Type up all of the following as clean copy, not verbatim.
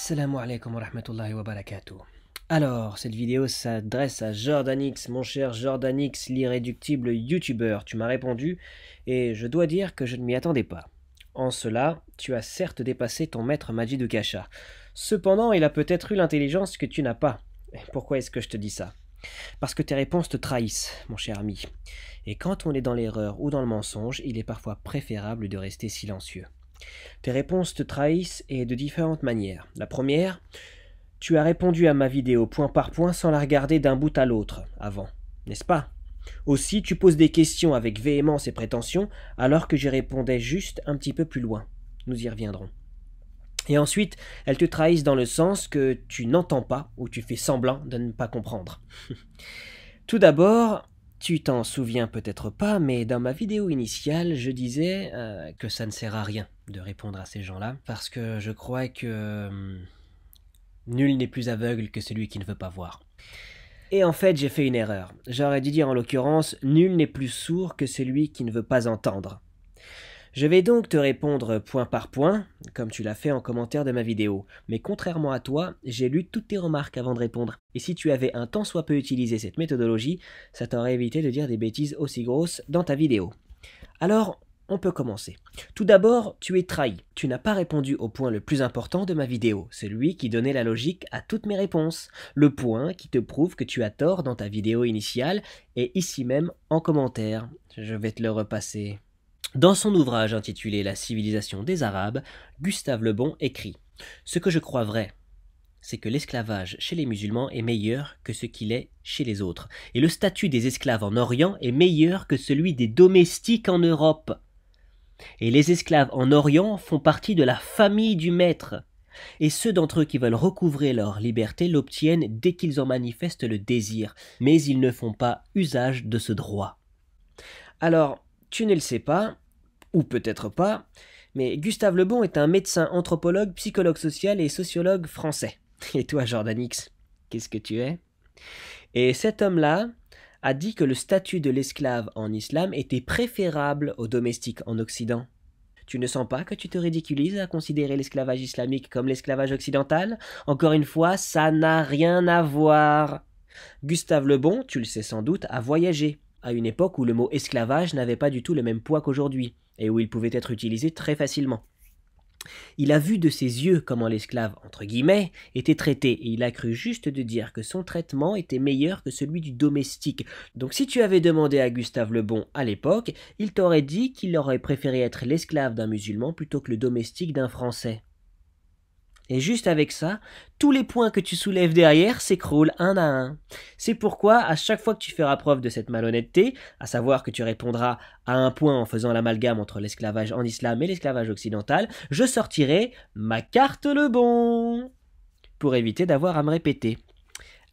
Assalamu alaikum wa rahmatullahi wa barakatuh. Alors, cette vidéo s'adresse à Jordanix, mon cher Jordanix, l'irréductible youtubeur. Tu m'as répondu et je dois dire que je ne m'y attendais pas. En cela, tu as certes dépassé ton maître Majid Oukasha. Cependant, il a peut-être eu l'intelligence que tu n'as pas. Et pourquoi est-ce que je te dis ça? Parce que tes réponses te trahissent, mon cher ami. Et quand on est dans l'erreur ou dans le mensonge, il est parfois préférable de rester silencieux. Tes réponses te trahissent et de différentes manières. La première, tu as répondu à ma vidéo point par point sans la regarder d'un bout à l'autre avant, n'est-ce pas? Aussi, tu poses des questions avec véhémence et prétention alors que j'y répondais juste un petit peu plus loin. Nous y reviendrons. Et ensuite, elles te trahissent dans le sens que tu n'entends pas ou tu fais semblant de ne pas comprendre. Tout d'abord, tu t'en souviens peut-être pas, mais dans ma vidéo initiale, je disais que ça ne sert à rien de répondre à ces gens-là, parce que je crois que nul n'est plus aveugle que celui qui ne veut pas voir. Et en fait, j'ai fait une erreur. J'aurais dû dire en l'occurrence, nul n'est plus sourd que celui qui ne veut pas entendre. Je vais donc te répondre point par point, comme tu l'as fait en commentaire de ma vidéo. Mais contrairement à toi, j'ai lu toutes tes remarques avant de répondre. Et si tu avais un tant soit peu utilisé cette méthodologie, ça t'aurait évité de dire des bêtises aussi grosses dans ta vidéo. Alors, on peut commencer. Tout d'abord, tu es trahi. Tu n'as pas répondu au point le plus important de ma vidéo, celui qui donnait la logique à toutes mes réponses. Le point qui te prouve que tu as tort dans ta vidéo initiale et ici même en commentaire. Je vais te le repasser. Dans son ouvrage intitulé La civilisation des Arabes, Gustave Le Bon écrit « Ce que je crois vrai, c'est que l'esclavage chez les musulmans est meilleur que ce qu'il est chez les autres, et le statut des esclaves en Orient est meilleur que celui des domestiques en Europe. Et les esclaves en Orient font partie de la famille du maître, et ceux d'entre eux qui veulent recouvrer leur liberté l'obtiennent dès qu'ils en manifestent le désir, mais ils ne font pas usage de ce droit. » Alors, tu ne le sais pas, ou peut-être pas, mais Gustave Le Bon est un médecin, anthropologue, psychologue social et sociologue français. Et toi, Jordanix, qu'est-ce que tu es? Et cet homme-là a dit que le statut de l'esclave en islam était préférable au domestique en Occident. Tu ne sens pas que tu te ridiculises à considérer l'esclavage islamique comme l'esclavage occidental? Encore une fois, ça n'a rien à voir. Gustave Le Bon, tu le sais sans doute, a voyagé à une époque où le mot esclavage n'avait pas du tout le même poids qu'aujourd'hui, et où il pouvait être utilisé très facilement. Il a vu de ses yeux comment l'esclave, entre guillemets, était traité, et il a cru juste de dire que son traitement était meilleur que celui du domestique. Donc si tu avais demandé à Gustave Le Bon à l'époque, il t'aurait dit qu'il aurait préféré être l'esclave d'un musulman plutôt que le domestique d'un Français. Et juste avec ça, tous les points que tu soulèves derrière s'écroulent un à un. C'est pourquoi, à chaque fois que tu feras preuve de cette malhonnêteté, à savoir que tu répondras à un point en faisant l'amalgame entre l'esclavage en islam et l'esclavage occidental, je sortirai ma carte Le Bon pour éviter d'avoir à me répéter.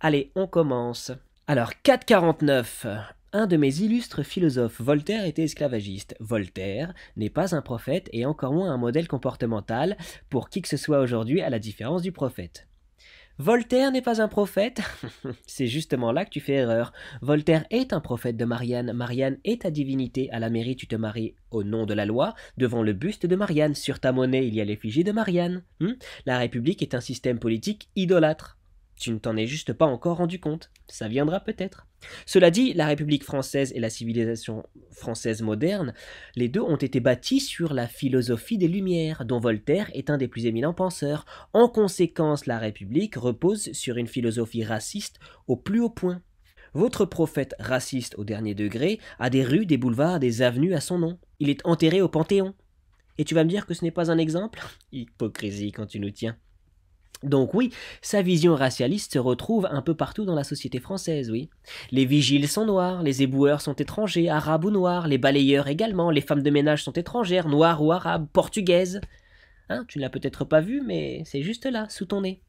Allez, on commence. Alors, 449. Un de mes illustres philosophes, Voltaire, était esclavagiste. Voltaire n'est pas un prophète et encore moins un modèle comportemental pour qui que ce soit aujourd'hui, à la différence du prophète. Voltaire n'est pas un prophète? C'est justement là que tu fais erreur. Voltaire est un prophète de Marianne. Marianne est ta divinité. À la mairie, tu te maries au nom de la loi, devant le buste de Marianne. Sur ta monnaie, il y a l'effigie de Marianne. La République est un système politique idolâtre. Tu ne t'en es juste pas encore rendu compte. Ça viendra peut-être. Cela dit, la République française et la civilisation française moderne, les deux ont été bâtis sur la philosophie des Lumières, dont Voltaire est un des plus éminents penseurs. En conséquence, la République repose sur une philosophie raciste au plus haut point. Votre prophète raciste au dernier degré a des rues, des boulevards, des avenues à son nom. Il est enterré au Panthéon. Et tu vas me dire que ce n'est pas un exemple? Hypocrisie quand tu nous tiens. Donc oui, sa vision racialiste se retrouve un peu partout dans la société française, oui. Les vigiles sont noirs, les éboueurs sont étrangers, arabes ou noirs, les balayeurs également, les femmes de ménage sont étrangères, noires ou arabes, portugaises. Tu ne l'as peut-être pas vu, mais c'est juste là, sous ton nez.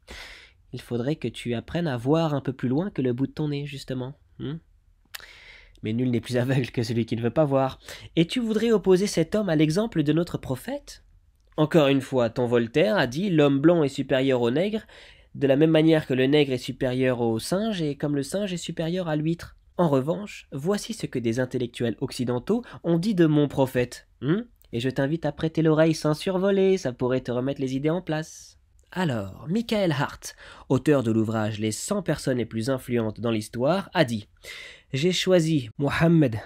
Il faudrait que tu apprennes à voir un peu plus loin que le bout de ton nez, justement. Mais nul n'est plus aveugle que celui qui ne veut pas voir. Et tu voudrais opposer cet homme à l'exemple de notre prophète ? Encore une fois, ton Voltaire a dit « L'homme blanc est supérieur au nègre, de la même manière que le nègre est supérieur au singe et comme le singe est supérieur à l'huître. » En revanche, voici ce que des intellectuels occidentaux ont dit de mon prophète. Et je t'invite à prêter l'oreille sans survoler, ça pourrait te remettre les idées en place. Alors, Michael Hart, auteur de l'ouvrage Les 100 personnes les plus influentes dans l'histoire, a dit « J'ai choisi Mohammed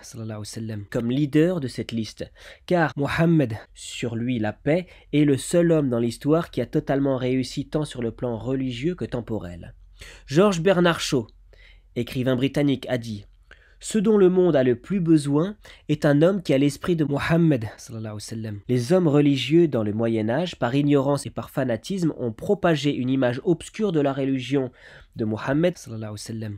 comme leader de cette liste, car Mohammed, sur lui la paix, est le seul homme dans l'histoire qui a totalement réussi tant sur le plan religieux que temporel. » George Bernard Shaw, écrivain britannique, a dit « Ce dont le monde a le plus besoin est un homme qui a l'esprit de Mohammed. » Les hommes religieux dans le Moyen-Âge, par ignorance et par fanatisme, ont propagé une image obscure de la religion de Mohammed,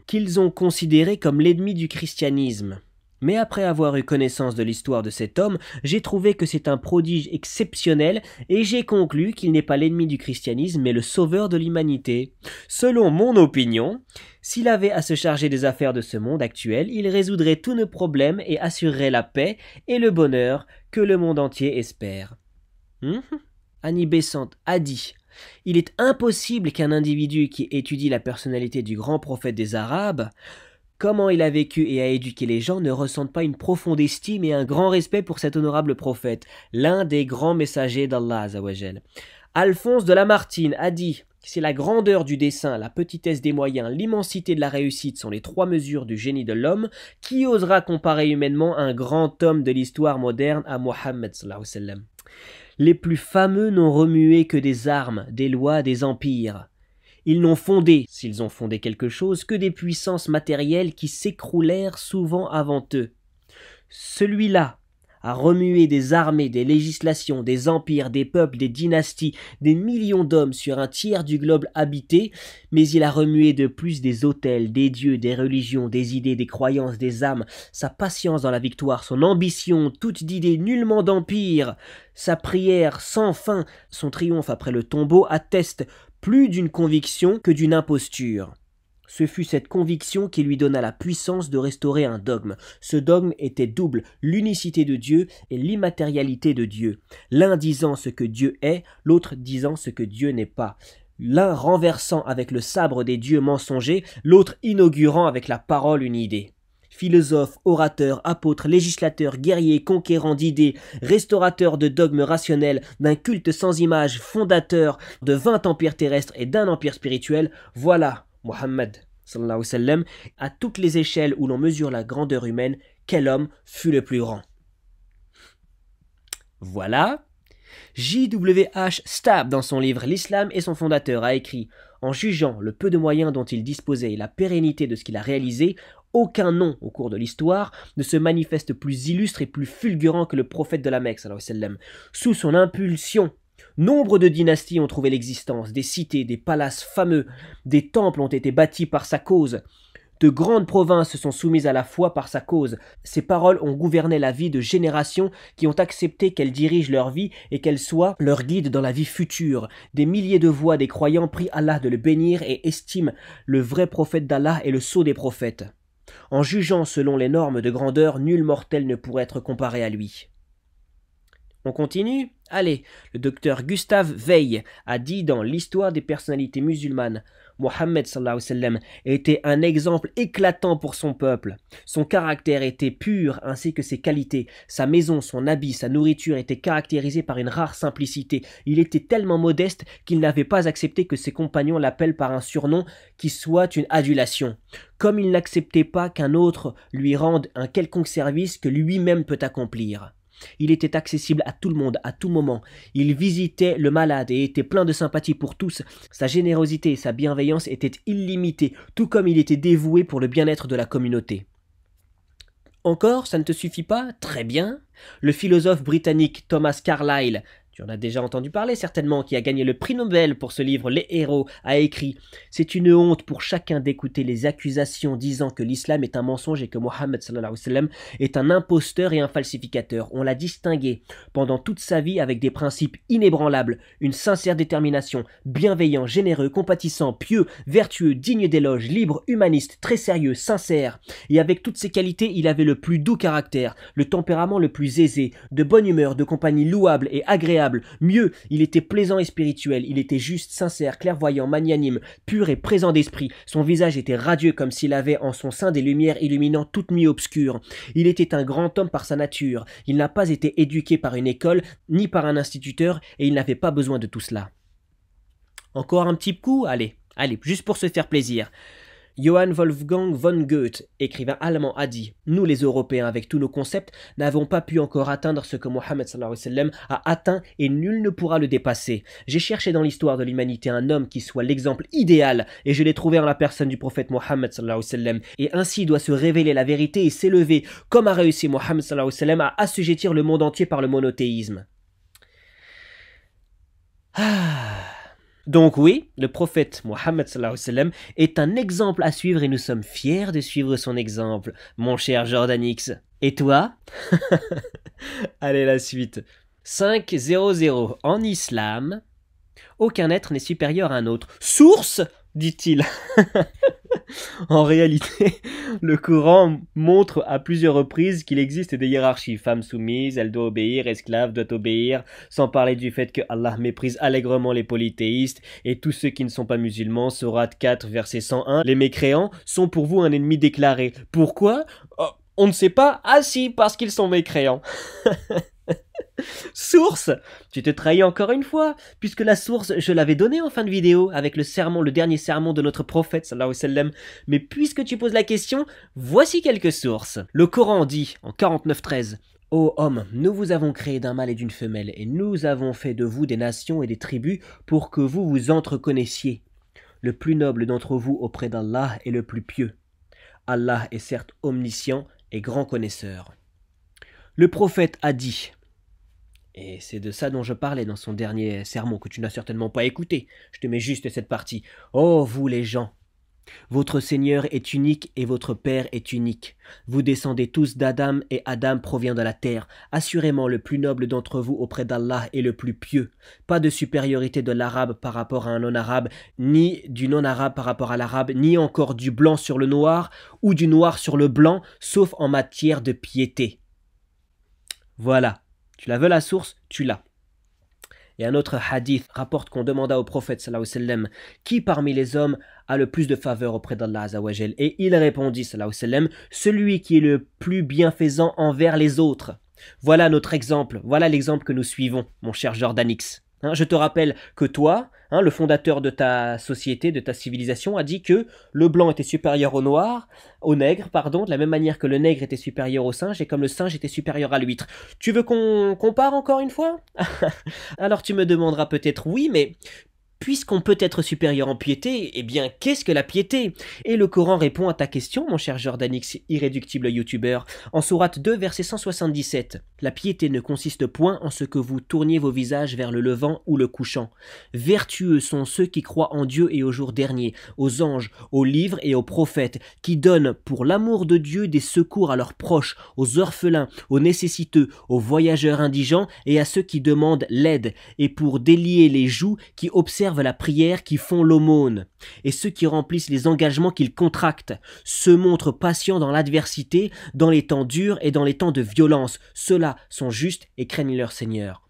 qu'ils ont considéré comme l'ennemi du christianisme. Mais après avoir eu connaissance de l'histoire de cet homme, j'ai trouvé que c'est un prodige exceptionnel et j'ai conclu qu'il n'est pas l'ennemi du christianisme mais le sauveur de l'humanité. Selon mon opinion, s'il avait à se charger des affaires de ce monde actuel, il résoudrait tous nos problèmes et assurerait la paix et le bonheur que le monde entier espère. Annie Besant a dit « Il est impossible qu'un individu qui étudie la personnalité du grand prophète des Arabes, comment il a vécu et a éduqué les gens, ne ressente pas une profonde estime et un grand respect pour cet honorable prophète, l'un des grands messagers d'Allah Azzawajal. » Alphonse de Lamartine a dit « Si la grandeur du dessein, la petitesse des moyens, l'immensité de la réussite sont les trois mesures du génie de l'homme, qui osera comparer humainement un grand homme de l'histoire moderne à Mohammed sallallahu alayhi wa sallam. Les plus fameux n'ont remué que des armes, des lois, des empires. Ils n'ont fondé, s'ils ont fondé quelque chose, que des puissances matérielles qui s'écroulèrent souvent avant eux. Celui-là a remué des armées, des législations, des empires, des peuples, des dynasties, des millions d'hommes sur un tiers du globe habité, mais il a remué de plus des autels, des dieux, des religions, des idées, des croyances, des âmes, sa patience dans la victoire, son ambition, toute d'idées nullement d'empire, sa prière sans fin, son triomphe après le tombeau atteste plus d'une conviction que d'une imposture. Ce fut cette conviction qui lui donna la puissance de restaurer un dogme. Ce dogme était double, l'unicité de Dieu et l'immatérialité de Dieu. L'un disant ce que Dieu est, l'autre disant ce que Dieu n'est pas. L'un renversant avec le sabre des dieux mensongers, l'autre inaugurant avec la parole une idée. Philosophe, orateur, apôtre, législateur, guerrier, conquérant d'idées, restaurateur de dogmes rationnels, d'un culte sans image, fondateur de 20 empires terrestres et d'un empire spirituel, voilà Mohammed sallallahu alayhi wa sallam, à toutes les échelles où l'on mesure la grandeur humaine, quel homme fut le plus grand. Voilà. J.W.H. Stab, dans son livre L'Islam et son fondateur, a écrit « En jugeant le peu de moyens dont il disposait et la pérennité de ce qu'il a réalisé, aucun nom au cours de l'histoire ne se manifeste plus illustre et plus fulgurant que le prophète de la Mecque. Sous son impulsion, nombre de dynasties ont trouvé l'existence, des cités, des palaces fameux, des temples ont été bâtis par sa cause. De grandes provinces se sont soumises à la foi par sa cause. Ses paroles ont gouverné la vie de générations qui ont accepté qu'elle dirige leur vie et qu'elle soit leur guide dans la vie future. Des milliers de voix des croyants prient Allah de le bénir et estiment le vrai prophète d'Allah et le sceau des prophètes. En jugeant selon les normes de grandeur, nul mortel ne pourrait être comparé à lui. » On continue ? Allez, le docteur Gustave Veil a dit dans l'histoire des personnalités musulmanes, Mohammed sallallahu alayhi wa sallam était un exemple éclatant pour son peuple. Son caractère était pur ainsi que ses qualités. Sa maison, son habit, sa nourriture étaient caractérisés par une rare simplicité. Il était tellement modeste qu'il n'avait pas accepté que ses compagnons l'appellent par un surnom qui soit une adulation. Comme il n'acceptait pas qu'un autre lui rende un quelconque service que lui-même peut accomplir. Il était accessible à tout le monde, à tout moment. Il visitait le malade et était plein de sympathie pour tous. Sa générosité et sa bienveillance étaient illimitées, tout comme il était dévoué pour le bien-être de la communauté. Encore, ça ne te suffit pas? Très bien. Le philosophe britannique Thomas Carlyle, tu en as déjà entendu parler certainement, qui a gagné le prix Nobel pour ce livre Les Héros, a écrit « C'est une honte pour chacun d'écouter les accusations disant que l'islam est un mensonge et que Mohammed sallallahu alayhi wa sallam est un imposteur et un falsificateur. On l'a distingué pendant toute sa vie avec des principes inébranlables, une sincère détermination, bienveillant, généreux, compatissant, pieux, vertueux, digne d'éloge, libre, humaniste, très sérieux, sincère. Et avec toutes ces qualités, il avait le plus doux caractère, le tempérament le plus aisé, de bonne humeur, de compagnie louable et agréable. Mieux, il était plaisant et spirituel, il était juste, sincère, clairvoyant, magnanime, pur et présent d'esprit. Son visage était radieux comme s'il avait en son sein des lumières illuminant toute nuit obscure. Il était un grand homme par sa nature. Il n'a pas été éduqué par une école, ni par un instituteur, et il n'avait pas besoin de tout cela. Encore un petit coup? Allez, allez, juste pour se faire plaisir. Johann Wolfgang von Goethe, écrivain allemand, a dit « Nous les Européens, avec tous nos concepts, n'avons pas pu encore atteindre ce que Mohammed sallallahu alayhi wa sallam a atteint et nul ne pourra le dépasser. J'ai cherché dans l'histoire de l'humanité un homme qui soit l'exemple idéal et je l'ai trouvé en la personne du prophète Mohammed sallallahu alayhi wa sallam. Et ainsi doit se révéler la vérité et s'élever, comme a réussi Mohammed sallallahu alayhi wa sallam à assujettir le monde entier par le monothéisme. » Donc oui, le prophète Mohammed sallallahu alayhi wa sallam est un exemple à suivre et nous sommes fiers de suivre son exemple, mon cher Jordanix. Et toi? Allez, la suite. 5.00. En islam, aucun être n'est supérieur à un autre. Source, dit-il. En réalité, le Coran montre à plusieurs reprises qu'il existe des hiérarchies. Femme soumise, elle doit obéir, esclave doit obéir, sans parler du fait que Allah méprise allègrement les polythéistes et tous ceux qui ne sont pas musulmans. Sourate 4, verset 101. Les mécréants sont pour vous un ennemi déclaré. Pourquoi? On ne sait pas. Ah si, parce qu'ils sont mécréants. Source, tu te trahis encore une fois, puisque la source, je l'avais donnée en fin de vidéo, avec le sermon, le dernier sermon de notre prophète, sallallahu alayhi wa sallam. Mais puisque tu poses la question, voici quelques sources. Le Coran dit, en 49.13, « Ô homme, nous vous avons créé d'un mâle et d'une femelle, et nous avons fait de vous des nations et des tribus pour que vous vous entreconnaissiez. Le plus noble d'entre vous auprès d'Allah est le plus pieux. Allah est certes omniscient et grand connaisseur. » Le prophète a dit, et c'est de ça dont je parlais dans son dernier sermon que tu n'as certainement pas écouté. Je te mets juste cette partie. « Oh, vous les gens, votre Seigneur est unique et votre Père est unique. Vous descendez tous d'Adam et Adam provient de la terre. Assurément, le plus noble d'entre vous auprès d'Allah est le plus pieux. Pas de supériorité de l'arabe par rapport à un non-arabe, ni du non-arabe par rapport à l'arabe, ni encore du blanc sur le noir ou du noir sur le blanc, sauf en matière de piété. » Voilà. Tu la veux la source? Tu l'as. Et un autre hadith rapporte qu'on demanda au prophète sallallahu alayhi wa sallam qui parmi les hommes a le plus de faveur auprès d'Allah azza wa jal. Et il répondit sallallahu alayhi wa sallam celui qui est le plus bienfaisant envers les autres. Voilà notre exemple. Voilà l'exemple que nous suivons, mon cher Jordanix. Je te rappelle que toi, le fondateur de ta société, de ta civilisation, a dit que le blanc était supérieur au noir, au nègre, pardon, de la même manière que le nègre était supérieur au singe et comme le singe était supérieur à l'huître. Tu veux qu'on compare encore une fois? Alors tu me demanderas peut-être oui, mais puisqu'on peut être supérieur en piété, eh bien, qu'est-ce que la piété? Et le Coran répond à ta question, mon cher Jordanix, irréductible youtubeur, en sourate 2, verset 177. La piété ne consiste point en ce que vous tourniez vos visages vers le levant ou le couchant. Vertueux sont ceux qui croient en Dieu et au jour dernier, aux anges, aux livres et aux prophètes, qui donnent pour l'amour de Dieu des secours à leurs proches, aux orphelins, aux nécessiteux, aux voyageurs indigents et à ceux qui demandent l'aide, et pour délier les joues qui observent la prière, qui font l'aumône, et ceux qui remplissent les engagements qu'ils contractent, se montrent patients dans l'adversité, dans les temps durs et dans les temps de violence. Ceux-là sont justes et craignent leur Seigneur.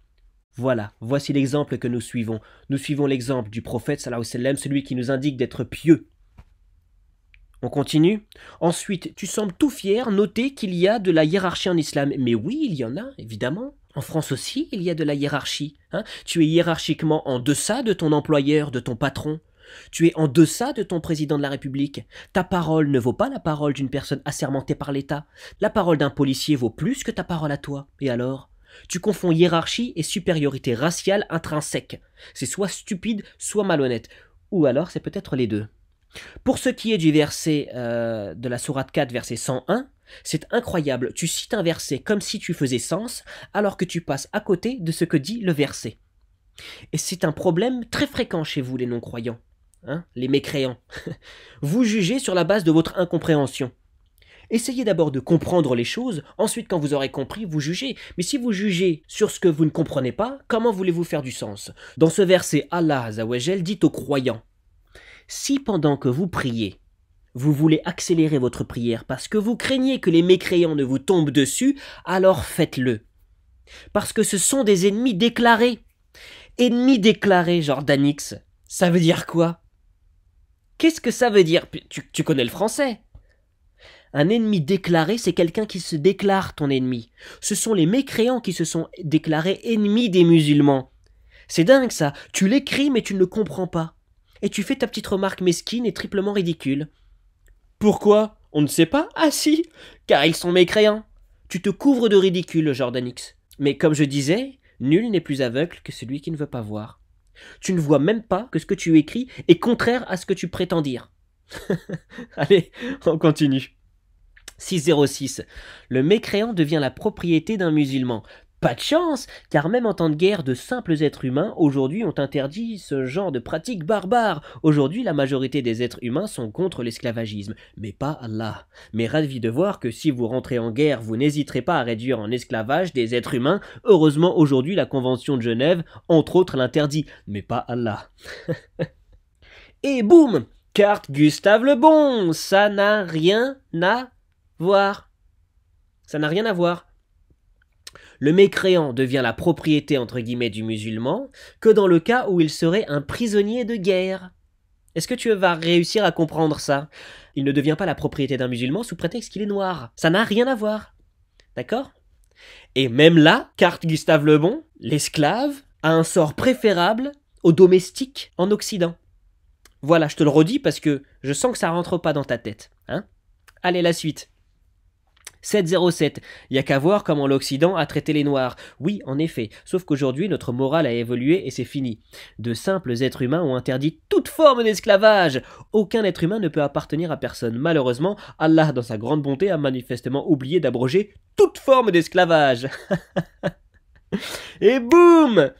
Voilà, voici l'exemple que nous suivons. Nous suivons l'exemple du prophète, sallallahu alayhi wa sallam, celui qui nous indique d'être pieux. On continue. Ensuite, tu sembles tout fier, noter qu'il y a de la hiérarchie en islam. Mais oui, il y en a, évidemment. En France aussi, il y a de la hiérarchie. Tu es hiérarchiquement en deçà de ton employeur, de ton patron. Tu es en deçà de ton président de la République. Ta parole ne vaut pas la parole d'une personne assermentée par l'État. La parole d'un policier vaut plus que ta parole à toi. Et alors? Tu confonds hiérarchie et supériorité raciale intrinsèque. C'est soit stupide, soit malhonnête. Ou alors c'est peut-être les deux. Pour ce qui est du verset de la sourate 4, verset 101, c'est incroyable, tu cites un verset comme si tu faisais sens, alors que tu passes à côté de ce que dit le verset. Et c'est un problème très fréquent chez vous les non-croyants, les mécréants. Vous jugez sur la base de votre incompréhension. Essayez d'abord de comprendre les choses, ensuite quand vous aurez compris, vous jugez. Mais si vous jugez sur ce que vous ne comprenez pas, comment voulez-vous faire du sens? Dans ce verset, Allah azza wa jal dit aux croyants, si pendant que vous priez, vous voulez accélérer votre prière parce que vous craignez que les mécréants ne vous tombent dessus, alors faites-le. Parce que ce sont des ennemis déclarés. Ennemis déclarés, Jordanix, ça veut dire quoi? Qu'est-ce que ça veut dire? Tu connais le français. Un ennemi déclaré, c'est quelqu'un qui se déclare ton ennemi. Ce sont les mécréants qui se sont déclarés ennemis des musulmans. C'est dingue ça, tu l'écris mais tu ne le comprends pas. Et tu fais ta petite remarque mesquine et triplement ridicule. Pourquoi? On ne sait pas? Ah si, car ils sont mécréants. Tu te couvres de ridicule, Jordanix. Mais comme je disais, nul n'est plus aveugle que celui qui ne veut pas voir. Tu ne vois même pas que ce que tu écris est contraire à ce que tu prétends dire. Allez, on continue. 606. Le mécréant devient la propriété d'un musulman. Pas de chance, car même en temps de guerre, de simples êtres humains aujourd'hui ont interdit ce genre de pratique barbare. Aujourd'hui, la majorité des êtres humains sont contre l'esclavagisme, mais pas Allah. Mais ravi de voir que si vous rentrez en guerre, vous n'hésiterez pas à réduire en esclavage des êtres humains. Heureusement, aujourd'hui, la Convention de Genève, entre autres, l'interdit, mais pas Allah. Et boum! Carte Gustave Le Bon! Ça n'a rien à voir. Ça n'a rien à voir. Le mécréant devient la propriété entre guillemets du musulman que dans le cas où il serait un prisonnier de guerre. Est-ce que tu vas réussir à comprendre ça? Il ne devient pas la propriété d'un musulman sous prétexte qu'il est noir. Ça n'a rien à voir. D'accord? Et même là, carte Gustave Le Bon, l'esclave a un sort préférable au domestique en Occident. Voilà, je te le redis parce que je sens que ça rentre pas dans ta tête. Hein? Allez, la suite. 707. Il n'y a qu'à voir comment l'Occident a traité les Noirs. Oui, en effet, sauf qu'aujourd'hui notre morale a évolué et c'est fini. De simples êtres humains ont interdit toute forme d'esclavage. Aucun être humain ne peut appartenir à personne. Malheureusement, Allah, dans sa grande bonté, a manifestement oublié d'abroger toute forme d'esclavage. Et boum!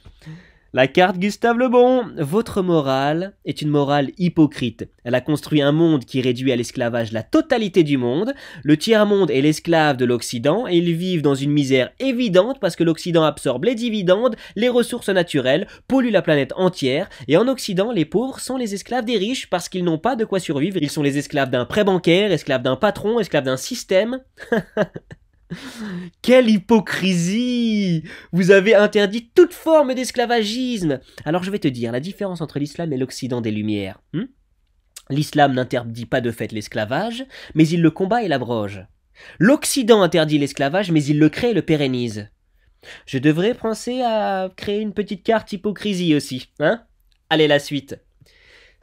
La carte Gustave Le Bon. Votre morale est une morale hypocrite. Elle a construit un monde qui réduit à l'esclavage la totalité du monde. Le tiers-monde est l'esclave de l'Occident et ils vivent dans une misère évidente parce que l'Occident absorbe les dividendes, les ressources naturelles, pollue la planète entière. Et en Occident, les pauvres sont les esclaves des riches parce qu'ils n'ont pas de quoi survivre. Ils sont les esclaves d'un prêt bancaire, esclaves d'un patron, esclaves d'un système. Quelle hypocrisie! Vous avez interdit toute forme d'esclavagisme. Alors je vais te dire la différence entre l'islam et l'Occident des Lumières. L'islam n'interdit pas de fait l'esclavage, mais il le combat et l'abroge. L'Occident interdit l'esclavage, mais il le crée et le pérennise. Je devrais penser à créer une petite carte hypocrisie aussi, hein? Allez, la suite.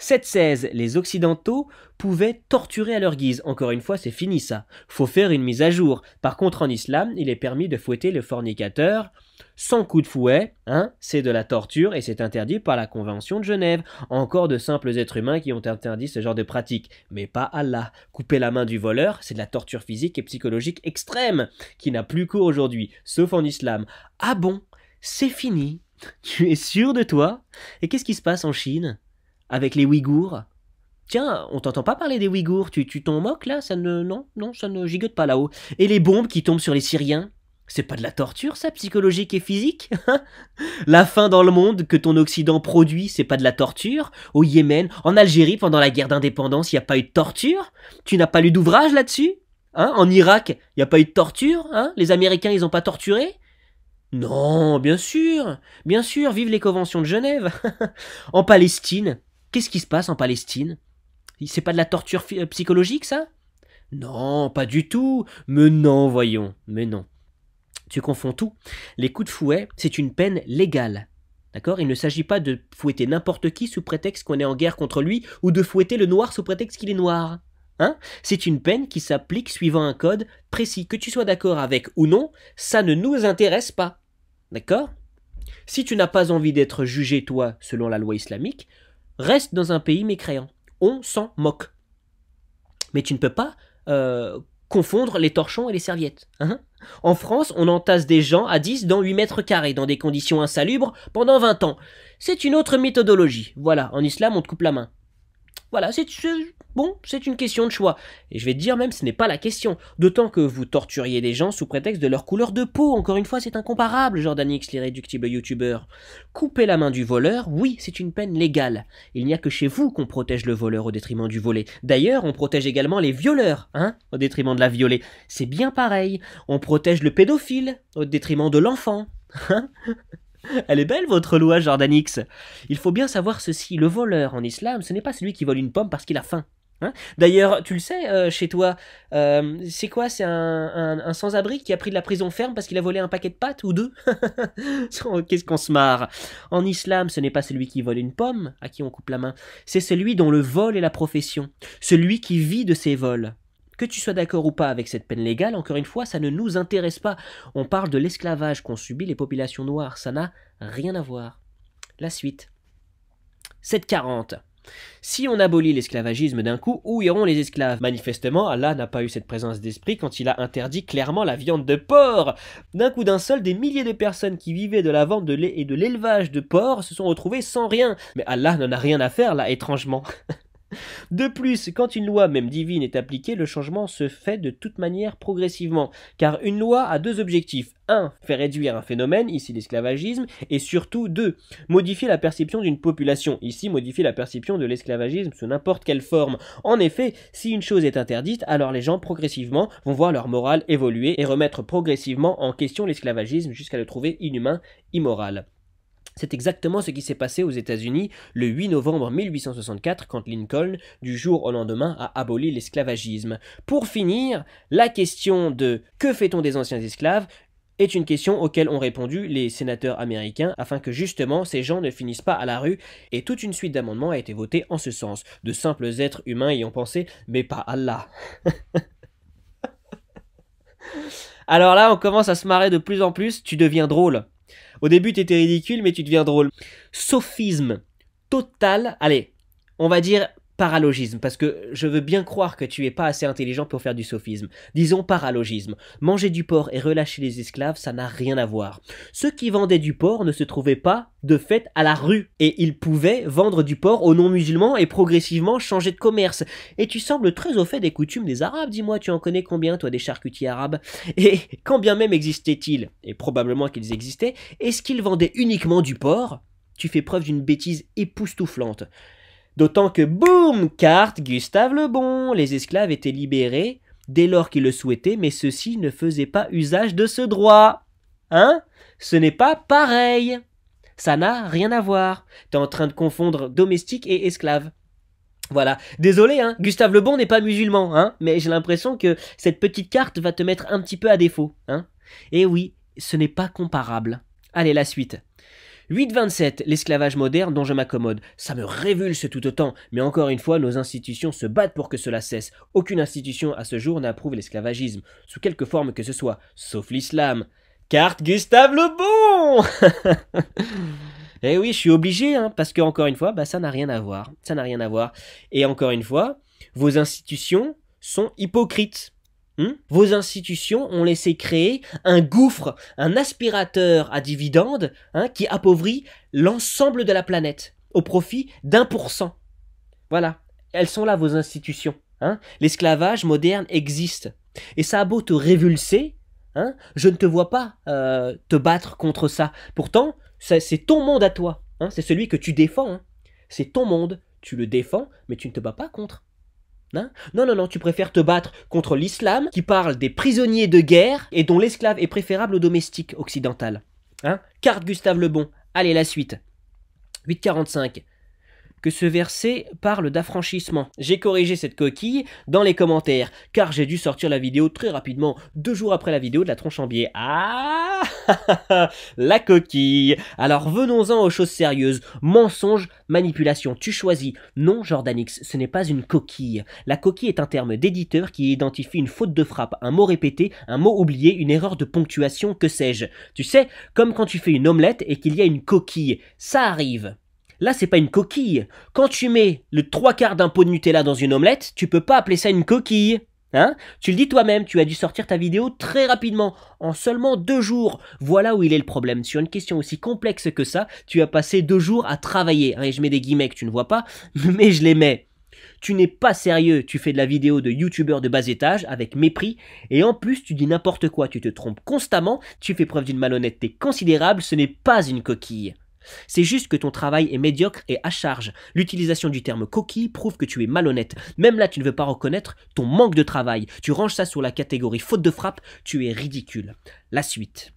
716. Les Occidentaux pouvaient torturer à leur guise. Encore une fois, c'est fini ça. Faut faire une mise à jour. Par contre, en islam, il est permis de fouetter le fornicateur sans coup de fouet. Hein, c'est de la torture et c'est interdit par la Convention de Genève. Encore de simples êtres humains qui ont interdit ce genre de pratique. Mais pas Allah. Couper la main du voleur, c'est de la torture physique et psychologique extrême qui n'a plus cours aujourd'hui, sauf en islam. Ah bon? C'est fini? Tu es sûr de toi? Et qu'est-ce qui se passe en Chine? Avec les Ouïghours? Tiens, on t'entend pas parler des Ouïghours, tu t'en moques là? Non, ça ne gigote pas là-haut. Et les bombes qui tombent sur les Syriens? C'est pas de la torture ça, psychologique et physique? La faim dans le monde que ton Occident produit, c'est pas de la torture? Au Yémen, en Algérie, pendant la guerre d'indépendance, y a pas eu de torture? Tu n'as pas lu d'ouvrage là-dessus? Hein? En Irak, y a pas eu de torture? Hein? Les Américains, ils ont pas torturé? Non, bien sûr, vive les conventions de Genève. En Palestine, qu'est-ce qui se passe en Palestine? C'est pas de la torture psychologique, ça? Non, pas du tout. Mais non, voyons. Mais non. Tu confonds tout. Les coups de fouet, c'est une peine légale. D'accord? Il ne s'agit pas de fouetter n'importe qui sous prétexte qu'on est en guerre contre lui ou de fouetter le noir sous prétexte qu'il est noir. Hein? C'est une peine qui s'applique suivant un code précis. Que tu sois d'accord avec ou non, ça ne nous intéresse pas. D'accord? Si tu n'as pas envie d'être jugé, toi, selon la loi islamique, reste dans un pays mécréant. On s'en moque. Mais tu ne peux pas confondre les torchons et les serviettes. Hein? En France, on entasse des gens à 10 dans 8 mètres carrés, dans des conditions insalubres, pendant 20 ans. C'est une autre méthodologie. Voilà, en islam, on te coupe la main. Voilà, c'est une question de choix. Et je vais te dire même, ce n'est pas la question. D'autant que vous torturiez des gens sous prétexte de leur couleur de peau. Encore une fois, c'est incomparable, Jordanix, l'irréductible youtubeur. Couper la main du voleur, oui, c'est une peine légale. Il n'y a que chez vous qu'on protège le voleur au détriment du volé. D'ailleurs, on protège également les violeurs, hein, au détriment de la violée. C'est bien pareil. On protège le pédophile au détriment de l'enfant. Hein? Elle est belle votre loi, Jordanix. Il faut bien savoir ceci, le voleur en islam, ce n'est pas celui qui vole une pomme parce qu'il a faim. Hein? D'ailleurs, tu le sais, chez toi, c'est quoi? C'est un sans-abri qui a pris de la prison ferme parce qu'il a volé un paquet de pâtes ou deux? Qu'est-ce qu'on se marre? En islam, ce n'est pas celui qui vole une pomme à qui on coupe la main, c'est celui dont le vol est la profession, celui qui vit de ses vols. Que tu sois d'accord ou pas avec cette peine légale, encore une fois, ça ne nous intéresse pas. On parle de l'esclavage qu'ont subi les populations noires, ça n'a rien à voir. La suite. 740. Si on abolit l'esclavagisme d'un coup, où iront les esclaves? Manifestement, Allah n'a pas eu cette présence d'esprit quand il a interdit clairement la viande de porc. D'un coup d'un seul, des milliers de personnes qui vivaient de la vente de lait et de l'élevage de porc se sont retrouvées sans rien. Mais Allah n'en a rien à faire là, étrangement. De plus, quand une loi même divine est appliquée, le changement se fait de toute manière progressivement, car une loi a deux objectifs. 1. Faire réduire un phénomène, ici l'esclavagisme, et surtout 2. Modifier la perception d'une population, ici modifier la perception de l'esclavagisme sous n'importe quelle forme. En effet, si une chose est interdite, alors les gens progressivement vont voir leur morale évoluer et remettre progressivement en question l'esclavagisme jusqu'à le trouver inhumain, immoral. C'est exactement ce qui s'est passé aux États-Unis le 8 novembre 1864 quand Lincoln, du jour au lendemain, a aboli l'esclavagisme. Pour finir, la question de « que fait-on des anciens esclaves ?» est une question auquel ont répondu les sénateurs américains afin que justement ces gens ne finissent pas à la rue, et toute une suite d'amendements a été votée en ce sens. De simples êtres humains y ont pensé, mais pas Allah. Alors là, on commence à se marrer de plus en plus, tu deviens drôle. Au début, tu étais ridicule, mais tu deviens drôle. Sophisme total, allez, on va dire paralogisme, parce que je veux bien croire que tu es pas assez intelligent pour faire du sophisme. Disons paralogisme. Manger du porc et relâcher les esclaves, ça n'a rien à voir. Ceux qui vendaient du porc ne se trouvaient pas, de fait, à la rue, et ils pouvaient vendre du porc aux non-musulmans et progressivement changer de commerce. Et tu sembles très au fait des coutumes des Arabes, dis-moi, tu en connais combien, toi, des charcutiers arabes? Et quand bien même existaient-ils, et probablement qu'ils existaient, est-ce qu'ils vendaient uniquement du porc? Tu fais preuve d'une bêtise époustouflante. D'autant que, boum, carte Gustave le Bon, les esclaves étaient libérés dès lors qu'ils le souhaitaient, mais ceux-ci ne faisaient pas usage de ce droit. Hein? Ce n'est pas pareil. Ça n'a rien à voir. T'es en train de confondre domestique et esclave. Voilà. Désolé, hein, Gustave le Bon n'est pas musulman, hein, mais j'ai l'impression que cette petite carte va te mettre un petit peu à défaut, hein. Et oui, ce n'est pas comparable. Allez, la suite. 8.27, l'esclavage moderne dont je m'accommode. Ça me révulse tout autant, mais encore une fois, nos institutions se battent pour que cela cesse. Aucune institution à ce jour n'approuve l'esclavagisme, sous quelque forme que ce soit, sauf l'islam. Carte Gustave le Bon. Eh oui, je suis obligé, hein, parce que encore une fois, ça n'a rien à voir. Ça n'a rien à voir. Et encore une fois, vos institutions sont hypocrites. Vos institutions ont laissé créer un gouffre, un aspirateur à dividendes qui appauvrit l'ensemble de la planète au profit d'1%. Voilà, elles sont là vos institutions. L'esclavage moderne existe. Et ça a beau te révulser, je ne te vois pas te battre contre ça. Pourtant, c'est ton monde à toi. C'est celui que tu défends. C'est ton monde. Tu le défends, mais tu ne te bats pas contre. Non, tu préfères te battre contre l'islam qui parle des prisonniers de guerre et dont l'esclave est préférable au domestique occidental. Carte Gustave le Bon. Allez, la suite. 8.45. Que ce verset parle d'affranchissement. J'ai corrigé cette coquille dans les commentaires, car j'ai dû sortir la vidéo très rapidement, 2 jours après la vidéo de la tronche en biais. Ah, la coquille. Alors venons-en aux choses sérieuses. Mensonge, manipulation, tu choisis. Non, Jordanix, ce n'est pas une coquille. La coquille est un terme d'éditeur qui identifie une faute de frappe, un mot répété, un mot oublié, une erreur de ponctuation, que sais-je. Tu sais, comme quand tu fais une omelette et qu'il y a une coquille. Ça arrive. Là, c'est pas une coquille. Quand tu mets le 3/4 d'un pot de Nutella dans une omelette, tu peux pas appeler ça une coquille. Tu le dis toi-même, tu as dû sortir ta vidéo très rapidement, en seulement 2 jours. Voilà où il est le problème. Sur une question aussi complexe que ça, tu as passé 2 jours à travailler. Et je mets des guillemets que tu ne vois pas, mais je les mets. Tu n'es pas sérieux, tu fais de la vidéo de youtubeur de bas étage avec mépris, et en plus tu dis n'importe quoi, tu te trompes constamment, tu fais preuve d'une malhonnêteté considérable, ce n'est pas une coquille. C'est juste que ton travail est médiocre et à charge. L'utilisation du terme coquille prouve que tu es malhonnête. Même là, tu ne veux pas reconnaître ton manque de travail. Tu ranges ça sur la catégorie faute de frappe, tu es ridicule. La suite.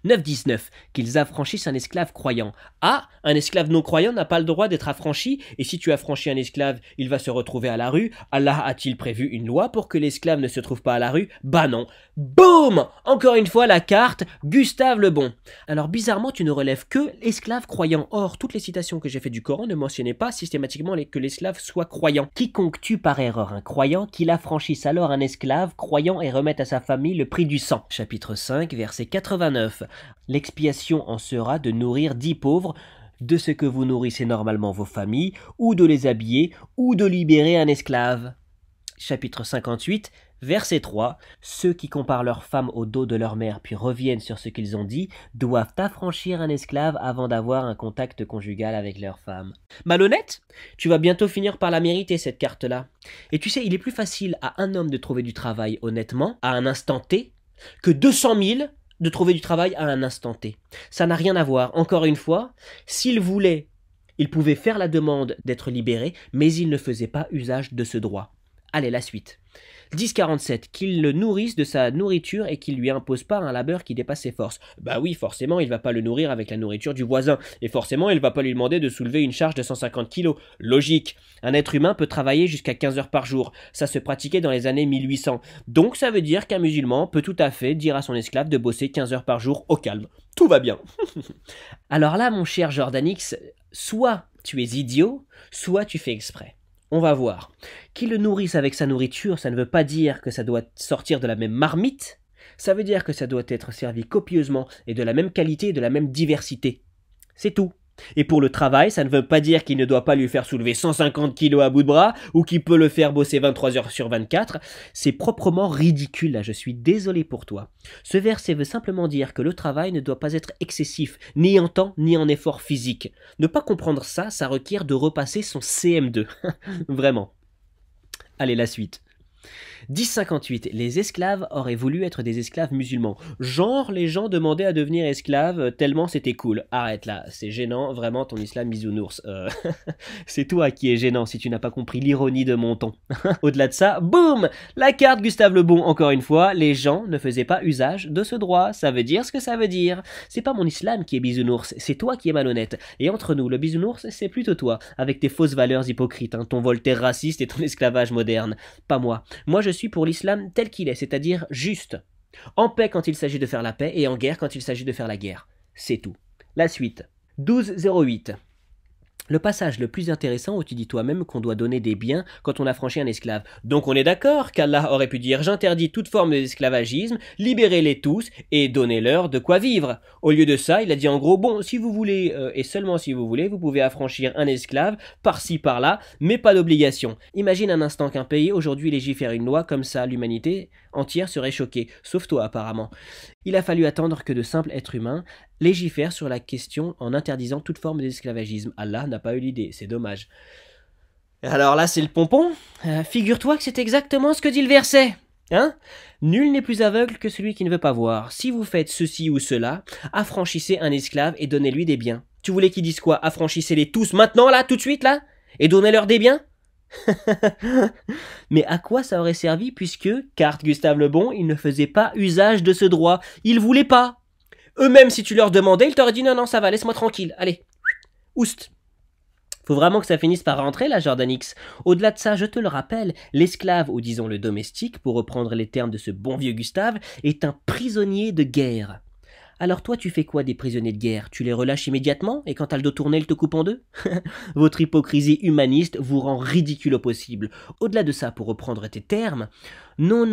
9-19, qu'ils affranchissent un esclave croyant. Ah, un esclave non croyant n'a pas le droit d'être affranchi, et si tu affranchis un esclave, il va se retrouver à la rue. Allah a-t-il prévu une loi pour que l'esclave ne se trouve pas à la rue? Bah non. Boum! Encore une fois la carte, Gustave le Bon. Alors bizarrement, tu ne relèves que l'esclave croyant. Or, toutes les citations que j'ai faites du Coran ne mentionnaient pas systématiquement que l'esclave soit croyant. Quiconque tue par erreur un croyant, qu'il affranchisse alors un esclave croyant et remette à sa famille le prix du sang. Chapitre 5, verset 89. L'expiation en sera de nourrir 10 pauvres, de ce que vous nourrissez normalement vos familles, ou de les habiller, ou de libérer un esclave. Chapitre 58, verset 3. Ceux qui comparent leurs femmes au dos de leur mère puis reviennent sur ce qu'ils ont dit doivent affranchir un esclave avant d'avoir un contact conjugal avec leur femme. Malhonnête? Tu vas bientôt finir par la mériter cette carte-là. Et tu sais, il est plus facile à un homme de trouver du travail honnêtement, à un instant T, que 200 000 de trouver du travail à un instant T. Ça n'a rien à voir. Encore une fois, s'il voulait, il pouvait faire la demande d'être libéré, mais il ne faisait pas usage de ce droit. Allez, la suite. 10-47, qu'il le nourrisse de sa nourriture et qu'il lui impose pas un labeur qui dépasse ses forces. Bah oui, forcément, il va pas le nourrir avec la nourriture du voisin. Et forcément, il va pas lui demander de soulever une charge de 150 kilos. Logique. Un être humain peut travailler jusqu'à 15 heures par jour. Ça se pratiquait dans les années 1800. Donc ça veut dire qu'un musulman peut tout à fait dire à son esclave de bosser 15 heures par jour au calme. Tout va bien. Alors là, mon cher Jordanix, soit tu es idiot, soit tu fais exprès. On va voir. Qu'il le nourrisse avec sa nourriture, ça ne veut pas dire que ça doit sortir de la même marmite, ça veut dire que ça doit être servi copieusement et de la même qualité et de la même diversité. C'est tout. Et pour le travail, ça ne veut pas dire qu'il ne doit pas lui faire soulever 150 kilos à bout de bras ou qu'il peut le faire bosser 23 heures sur 24. C'est proprement ridicule, là, je suis désolé pour toi. Ce verset veut simplement dire que le travail ne doit pas être excessif, ni en temps, ni en effort physique. Ne pas comprendre ça, ça requiert de repasser son CM2. Vraiment. Allez, la suite. 10-58. Les esclaves auraient voulu être des esclaves musulmans. Genre, les gens demandaient à devenir esclaves tellement c'était cool. Arrête là, c'est gênant, vraiment ton islam bisounours. C'est toi qui es gênant si tu n'as pas compris l'ironie de mon ton. Au-delà de ça, boum! La carte Gustave le Bon, encore une fois, les gens ne faisaient pas usage de ce droit. Ça veut dire ce que ça veut dire. C'est pas mon islam qui est bisounours, c'est toi qui es malhonnête. Et entre nous, le bisounours, c'est plutôt toi, avec tes fausses valeurs hypocrites, hein, ton Voltaire raciste et ton esclavage moderne. Pas moi. Moi, je suis pour l'islam tel qu'il est, c'est-à-dire juste. En paix quand il s'agit de faire la paix et en guerre quand il s'agit de faire la guerre. C'est tout. La suite. 12-08. Le passage le plus intéressant où tu dis toi-même qu'on doit donner des biens quand on affranchit un esclave. Donc on est d'accord qu'Allah aurait pu dire « J'interdis toute forme d'esclavagisme, libérez-les tous et donnez-leur de quoi vivre ». Au lieu de ça, il a dit en gros « Bon, si vous voulez, et seulement si vous voulez, vous pouvez affranchir un esclave par-ci par-là, mais pas d'obligation ». Imagine un instant qu'un pays aujourd'hui légifère une loi comme ça, l'humanité entière serait choquée, sauf toi apparemment. Il a fallu attendre que de simples êtres humains légifèrent sur la question en interdisant toute forme d'esclavagisme. Allah n'a pas eu l'idée, c'est dommage. Alors là, c'est le pompon. Figure-toi que c'est exactement ce que dit le verset. Hein? Nul n'est plus aveugle que celui qui ne veut pas voir. Si vous faites ceci ou cela, affranchissez un esclave et donnez-lui des biens. Tu voulais qu'ils disent quoi? Affranchissez-les tous maintenant, là, tout de suite, là? Et donnez-leur des biens? Mais à quoi ça aurait servi puisque, carte Gustave le Bon, il ne faisait pas usage de ce droit. Il voulait pas. Eux-mêmes, si tu leur demandais, ils t'auraient dit non, ça va, laisse-moi tranquille, allez, oust. Faut vraiment que ça finisse par rentrer, là, Jordanix. Au-delà de ça, je te le rappelle, l'esclave, ou disons le domestique, pour reprendre les termes de ce bon vieux Gustave, est un prisonnier de guerre. Alors toi, tu fais quoi des prisonniers de guerre? Tu les relâches immédiatement et quand t'as le dos tourné, ils te coupent en deux? Votre hypocrisie humaniste vous rend ridicule au possible. Au-delà de ça, pour reprendre tes termes, non.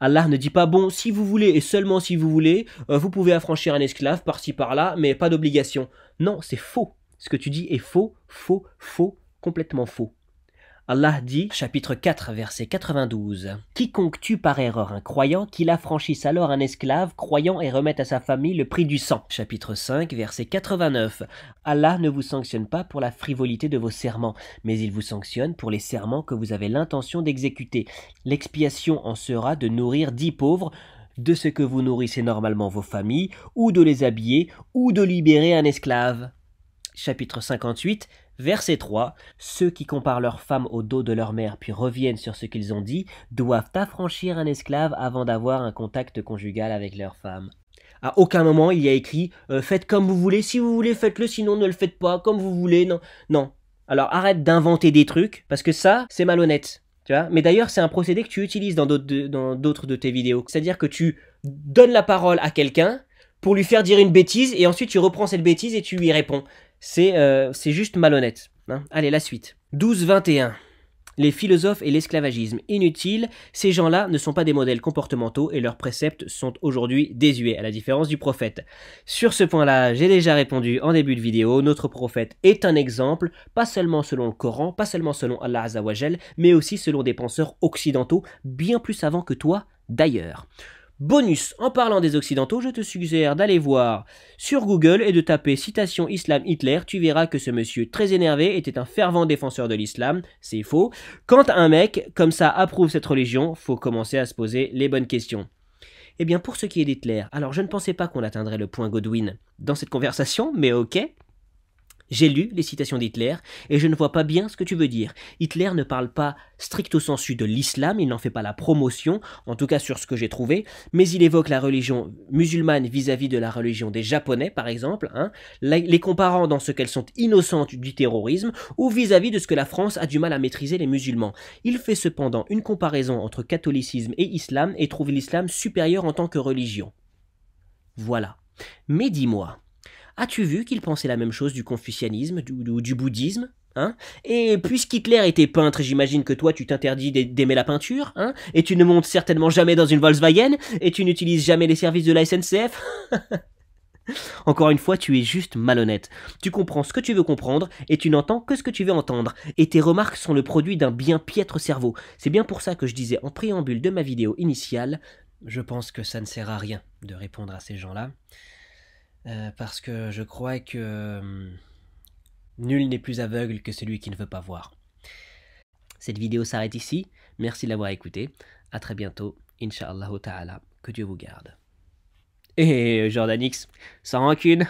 Allah ne dit pas, bon, si vous voulez et seulement si vous voulez, vous pouvez affranchir un esclave par-ci par-là, mais pas d'obligation. Non, c'est faux. Ce que tu dis est faux, complètement faux. Allah dit, chapitre 4, verset 92, « Quiconque tue par erreur un croyant, qu'il affranchisse alors un esclave, croyant et remette à sa famille le prix du sang. » Chapitre 5, verset 89, « Allah ne vous sanctionne pas pour la frivolité de vos serments, mais il vous sanctionne pour les serments que vous avez l'intention d'exécuter. L'expiation en sera de nourrir 10 pauvres, de ce que vous nourrissez normalement vos familles, ou de les habiller, ou de libérer un esclave. » Chapitre 58, verset 3, « Ceux qui comparent leurs femmes au dos de leur mère puis reviennent sur ce qu'ils ont dit, doivent affranchir un esclave avant d'avoir un contact conjugal avec leur femme. » À aucun moment il y a écrit faites comme vous voulez, si vous voulez faites-le, sinon ne le faites pas, comme vous voulez, non. Non. Alors arrête d'inventer des trucs, parce que ça, c'est malhonnête. Tu vois. Mais d'ailleurs, c'est un procédé que tu utilises dans d'autres de tes vidéos. C'est-à-dire que tu donnes la parole à quelqu'un pour lui faire dire une bêtise, et ensuite tu reprends cette bêtise et tu lui réponds. C'est juste malhonnête. Hein. Allez, la suite. 12-21. Les philosophes et l'esclavagisme. Inutile, ces gens-là ne sont pas des modèles comportementaux et leurs préceptes sont aujourd'hui désuets, à la différence du prophète. Sur ce point-là, j'ai déjà répondu en début de vidéo, notre prophète est un exemple, pas seulement selon le Coran, pas seulement selon Allah Azzawajal, mais aussi selon des penseurs occidentaux, bien plus savants que toi d'ailleurs. Bonus, en parlant des occidentaux, je te suggère d'aller voir sur Google et de taper citation Islam Hitler, tu verras que ce monsieur très énervé était un fervent défenseur de l'islam, c'est faux. Quand un mec comme ça approuve cette religion, faut commencer à se poser les bonnes questions. Eh bien pour ce qui est d'Hitler, alors je ne pensais pas qu'on atteindrait le point Godwin dans cette conversation, mais ok. J'ai lu les citations d'Hitler et je ne vois pas bien ce que tu veux dire. Hitler ne parle pas stricto sensu de l'islam, il n'en fait pas la promotion, en tout cas sur ce que j'ai trouvé, mais il évoque la religion musulmane vis-à-vis de la religion des Japonais, par exemple, hein, les comparant dans ce qu'elles sont innocentes du terrorisme ou vis-à-vis de ce que la France a du mal à maîtriser les musulmans. Il fait cependant une comparaison entre catholicisme et islam et trouve l'islam supérieur en tant que religion. Voilà. Mais dis-moi, as-tu vu qu'il pensait la même chose du confucianisme ou du bouddhisme hein? Et puisqu'Hitler était peintre, j'imagine que toi tu t'interdis d'aimer la peinture, hein? Et tu ne montes certainement jamais dans une Volkswagen, et tu n'utilises jamais les services de la SNCF. Encore une fois, tu es juste malhonnête. Tu comprends ce que tu veux comprendre, et tu n'entends que ce que tu veux entendre. Et tes remarques sont le produit d'un bien piètre cerveau. C'est bien pour ça que je disais en préambule de ma vidéo initiale, je pense que ça ne sert à rien de répondre à ces gens-là. Parce que je crois que nul n'est plus aveugle que celui qui ne veut pas voir. Cette vidéo s'arrête ici. Merci de l'avoir écoutée. A très bientôt. Inch'Allah ta'ala. Que Dieu vous garde. Et Jordan X, sans rancune.